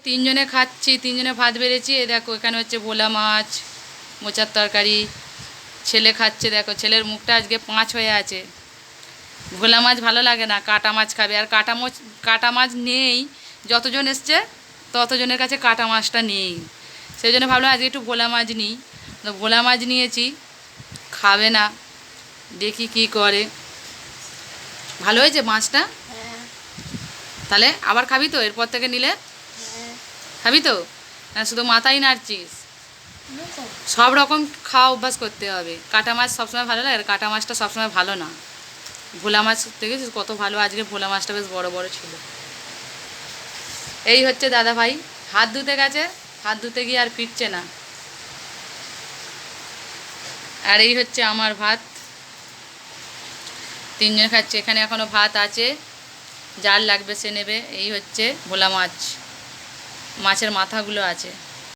তিনজনে খাচ্ছি, তিনজনে ভাত বেড়েছি। এ দেখো এখানে হচ্ছে ভোলা মাছ, মোচার তরকারি। ছেলে খাচ্ছে, দেখো ছেলের মুখটা আজকে 5 হয়ে আছে। ভোলা মাছ ভালো লাগে না, কাটা মাছ খাবে। আর কাটা মাছ নেই, যতজন এসছে ততজনের কাছে কাটা মাছটা নেই। সেই জন্য ভাবলাম আজকে একটু ভোলা মাছ নিই। তো ভোলা মাছ নিয়েছি, খাবে না, দেখি কি করে। ভালো হয়েছে মাছটা? তাহলে আবার খাবি তো এরপর থেকে নিলে? খাবি তো? না শুধু মাথাই নাড়ছিস? সব রকম খাওয়া অভ্যাস করতে হবে। কাটা মাছ সবসময় ভালো লাগে, আর কাটা মাছটা সবসময় ভালো না। ভোলা মাছ দেখেছিস কত ভালো, আজকে ভোলা মাছটা বেশ বড় বড় ছিল। এই হচ্ছে দাদা ভাই, হাত ধুতে গেছে, হাত ধুতে গিয়ে আর ফিরছে না। আর এই হচ্ছে আমার ভাত, তিনজন খাচ্ছে। এখানে এখনও ভাত আছে, যার লাগবে সে নেবে। এই হচ্ছে ভোলা মাছ, মাছের মাথাগুলো আছে।